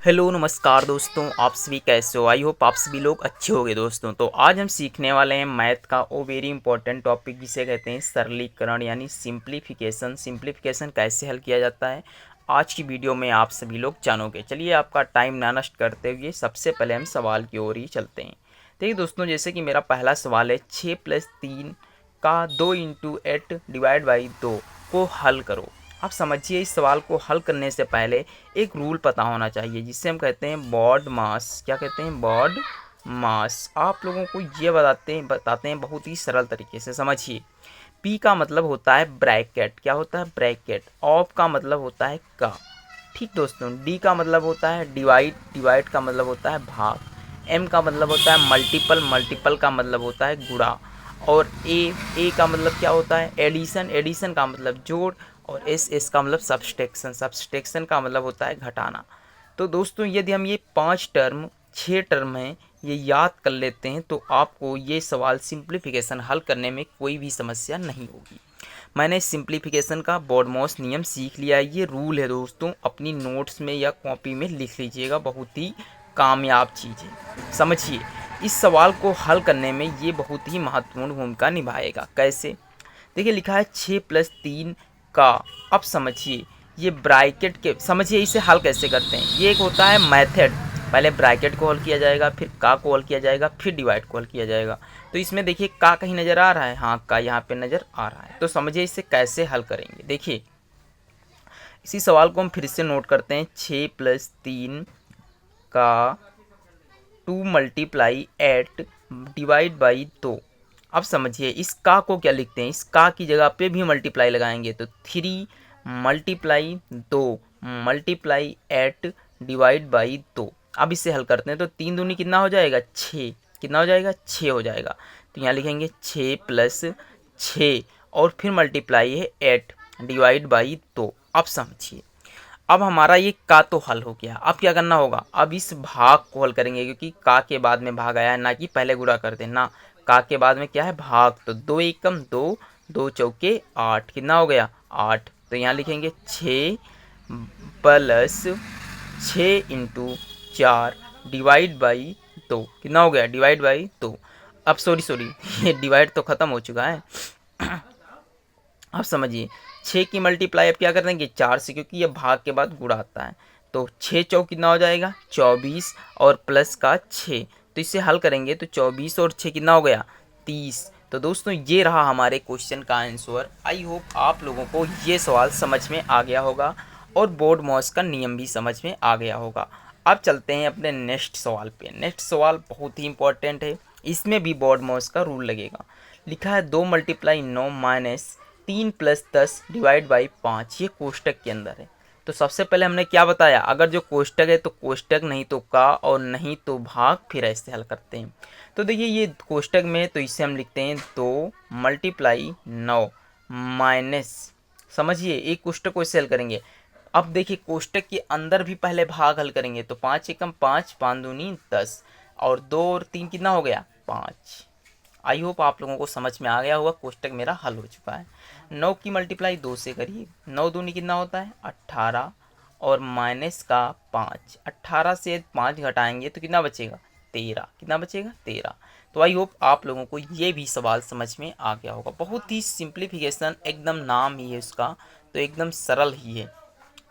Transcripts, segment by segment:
Hello नमस्कार दोस्तों, आप सभी कैसे हो। आई होप आप सभी लोग अच्छे होंगे दोस्तों। तो आज हम सीखने वाले हैं मैथ का वो वेरी इंपॉर्टेंट टॉपिक जिसे कहते हैं सरलीकरण यानी सिंप्लीफिकेशन। सिंप्लीफिकेशन कैसे हल किया जाता है आज की वीडियो में आप सभी लोग जानोगे। चलिए आपका टाइम ना नष्ट करते हुए सबसे पहले हम सवाल की ओर ही चलते हैं। देखिए दोस्तों, जैसे कि मेरा पहला सवाल है 6+3 का 2 × 8 डिवाइड बाई 2 को हल करो। आप समझिए, इस सवाल को हल करने से पहले एक रूल पता होना चाहिए जिससे हम कहते हैं बॉड मास। क्या कहते हैं? बॉड मास। आप लोगों को ये बताते हैं बहुत ही सरल तरीके से। समझिए, पी का मतलब होता है ब्रैकेट। क्या होता है? ब्रैकेट। ऑफ का मतलब होता है का। ठीक दोस्तों। डी का मतलब होता है डिवाइड। डिवाइड का मतलब होता है भाग। एम का मतलब होता है मल्टीपल। मल्टीपल का मतलब होता है गुणा। और ए का मतलब क्या होता है? एडिशन। एडिशन का मतलब जोड़। और एस का मतलब सब्सट्रैक्शन। सब्सट्रैक्शन का मतलब होता है घटाना। तो दोस्तों, यदि हम ये 6 टर्म हैं ये याद कर लेते हैं तो आपको ये सवाल सिंप्लीफिकेशन हल करने में कोई भी समस्या नहीं होगी। मैंने सिंप्लीफिकेशन का बॉडमॉस नियम सीख लिया है। ये रूल है दोस्तों, अपनी नोट्स में या कॉपी में लिख लीजिएगा। बहुत ही कामयाब चीज़ है। समझिए, इस सवाल को हल करने में ये बहुत ही महत्वपूर्ण भूमिका निभाएगा। कैसे? देखिए, लिखा है 6+3 का। अब समझिए, ये ब्रैकेट के समझिए इसे हल कैसे करते हैं। ये एक होता है मेथड। पहले ब्रैकेट को हल किया जाएगा, फिर का को हल किया जाएगा, फिर डिवाइड को हल किया जाएगा। तो इसमें देखिए का कहीं नज़र आ रहा है। हाँ, का यहाँ पे नज़र आ रहा है। तो समझिए इसे कैसे हल करेंगे। देखिए, इसी सवाल को हम फिर से नोट करते हैं। 6+3 का 2 × 8 डिवाइड बाई 2। अब समझिए, इस का को क्या लिखते हैं। इस का की जगह पे भी मल्टीप्लाई लगाएंगे तो 3 × 2 × 8 डिवाइड बाई 2। अब इसे हल करते हैं तो 3 दूनी कितना हो जाएगा? 6। कितना हो जाएगा? 6 हो जाएगा। तो यहाँ लिखेंगे 6+6 और फिर मल्टीप्लाई है 8 डिवाइड बाई 2। अब समझिए, अब हमारा ये का तो हल हो गया। अब क्या करना होगा? अब इस भाग को हल करेंगे क्योंकि का के बाद में भाग आया है, ना कि पहले गुणा कर देना। का के बाद में क्या है? भाग। तो 2 एकम 2, 2 चौके 8। कितना हो गया? 8। तो यहाँ लिखेंगे 6+6 × 4 डिवाइड बाई 2। कितना हो गया? Divide by 2। अब सॉरी सॉरी ये डिवाइड तो ख़त्म हो चुका है। अब समझिए, 6 की मल्टीप्लाई अब क्या कर देंगे? 4 से, क्योंकि ये भाग के बाद गुणा आता है। तो 6 चौक कितना हो जाएगा? 24 और प्लस का 6। तो इसे हल करेंगे तो 24 और 6 कितना हो गया? 30। तो दोस्तों, ये रहा हमारे क्वेश्चन का आंसर। आई होप आप लोगों को ये सवाल समझ में आ गया होगा और बोर्ड मॉस का नियम भी समझ में आ गया होगा। अब चलते हैं अपने नेक्स्ट सवाल पे। नेक्स्ट सवाल बहुत ही इंपॉर्टेंट है। इसमें भी बोर्ड मॉस का रूल लगेगा। लिखा है 2 × 9 माइनस 3+10 डिवाइड बाई 5। ये कोष्टक के अंदर है। तो सबसे पहले हमने क्या बताया? अगर जो कोष्टक है तो कोष्टक, नहीं तो का, और नहीं तो भाग, फिर ऐसे हल करते हैं। तो देखिए, ये कोष्टक में है तो इसे हम लिखते हैं 2 × 9 माइनस। समझिए, एक कोष्टक को इससे हल करेंगे। अब देखिए, कोष्टक के अंदर भी पहले भाग हल करेंगे तो 5 एकम 5, 5 दूनी 10 और 2 और 3 कितना हो गया? 5। आई होप आप लोगों को समझ में आ गया होगा। कोष्टक मेरा हल हो चुका है। 9 की मल्टीप्लाई 2 से करिए। 9 दूनी कितना होता है? 18 और माइनस का 5। 18 से 5 घटाएंगे तो कितना बचेगा? 13। कितना बचेगा? 13। तो आई होप आप लोगों को ये भी सवाल समझ में आ गया होगा। बहुत ही सिंप्लीफिकेशन, एकदम नाम ही है उसका, तो एकदम सरल ही है।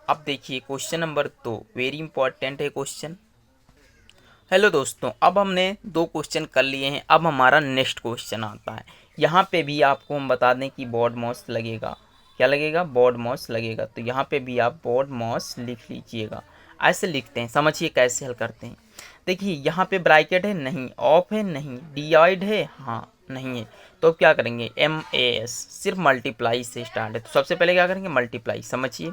अब देखिए क्वेश्चन नंबर 2, वेरी इंपॉर्टेंट है क्वेश्चन। हेलो दोस्तों, अब हमने 2 क्वेश्चन कर लिए हैं। अब हमारा नेक्स्ट क्वेश्चन आता है। यहाँ पे भी आपको हम बता दें कि बॉड मॉस लगेगा। क्या लगेगा? बॉड मॉस लगेगा। तो यहाँ पे भी आप बॉड मॉस लिख लीजिएगा। ऐसे लिखते हैं। समझिए कैसे हल करते हैं। देखिए, यहाँ पे ब्रैकेट है? नहीं। ऑफ है? नहीं। डिवाइड है? हाँ, नहीं है। तो अब क्या करेंगे? MAS, सिर्फ मल्टीप्लाई से स्टार्ट है। तो सबसे पहले क्या करेंगे? मल्टीप्लाई। समझिए,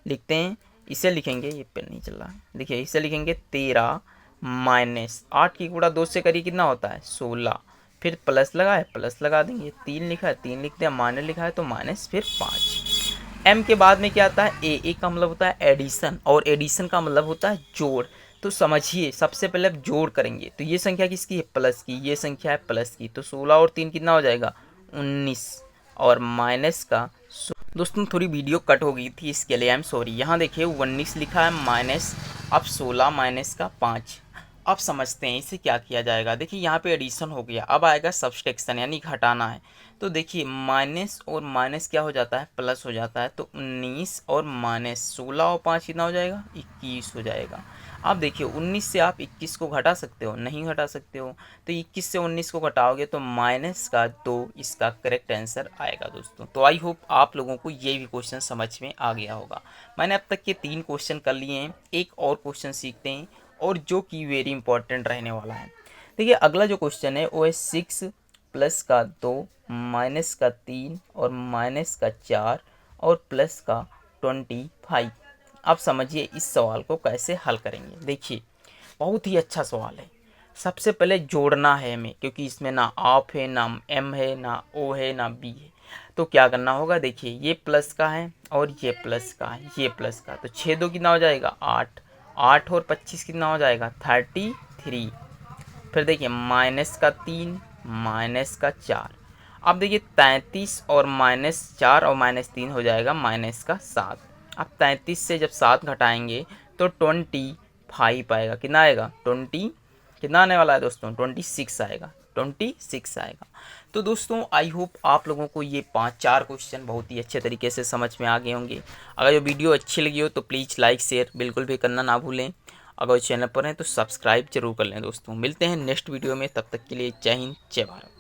लिखते हैं। इसे लिखेंगे, ये पेन नहीं चल रहा है। देखिए, इसे लिखेंगे 13 माइनस 8 की गुणा 2 से करिए, कितना होता है? 16। फिर प्लस लगा है, प्लस लगा देंगे। 3 लिखा है, 3 लिखते हैं। माइनस लिखा है तो माइनस, फिर 5। एम के बाद में क्या आता है? ए का मतलब होता है एडिशन, और एडिशन का मतलब होता है जोड़। तो समझिए, सबसे पहले अब जोड़ करेंगे तो ये संख्या किसकी है? प्लस की। ये संख्या है प्लस की। तो 16 और 3 कितना हो जाएगा? 19 और माइनस का दोस्तों थोड़ी वीडियो कट हो गई थी, इसके लिए आई एम सॉरी। यहाँ देखिए 19 लिखा है माइनस, अब 16 माइनस का 5। अब समझते हैं इसे क्या किया जाएगा। देखिए यहाँ पे एडिशन हो गया, अब आएगा सब्सट्रैक्शन यानी घटाना है। तो देखिए माइनस और माइनस क्या हो जाता है, प्लस हो जाता है। तो 19 और माइनस 16 और 5 कितना हो जाएगा, 21 हो जाएगा। अब देखिए 19 से आप 21 को घटा सकते हो, नहीं घटा सकते हो। तो 21 से 19 को घटाओगे तो माइनस का 2 इसका करेक्ट आंसर आएगा दोस्तों। तो आई होप आप लोगों को ये भी क्वेश्चन समझ में आ गया होगा। मैंने अब तक ये 3 क्वेश्चन कर लिए हैं, एक और क्वेश्चन सीखते हैं और जो कि वेरी इंपॉर्टेंट रहने वाला है। देखिए अगला जो क्वेश्चन है वो है 6 प्लस का 2 माइनस का 3 और माइनस का 4 और प्लस का 25। अब समझिए इस सवाल को कैसे हल करेंगे। देखिए बहुत ही अच्छा सवाल है। सबसे पहले जोड़ना है हमें, क्योंकि इसमें ना ऑफ है, ना एम है, ना ओ है, ना बी है। तो क्या करना होगा, देखिए ये प्लस का है और ये प्लस का है, ये प्लस का। तो 6 2 कितना हो जाएगा 8, 8 और 25 कितना हो जाएगा 33। फिर देखिए माइनस का 3 माइनस का 4। अब देखिए 33 और माइनस 4 और माइनस 3 हो जाएगा माइनस का 7। अब 33 से जब 7 घटाएंगे तो 25 आएगा। कितना आएगा 20, कितना आने वाला है दोस्तों 26 आएगा, 26 आएगा। तो दोस्तों आई होप आप लोगों को ये 5-4 क्वेश्चन बहुत ही अच्छे तरीके से समझ में आ गए होंगे। अगर ये वीडियो अच्छी लगी हो तो प्लीज़ लाइक शेयर बिल्कुल भी करना ना भूलें। अगर चैनल पर हैं तो सब्सक्राइब जरूर कर लें दोस्तों। मिलते हैं नेक्स्ट वीडियो में, तब तक के लिए जय हिंद जय भारत।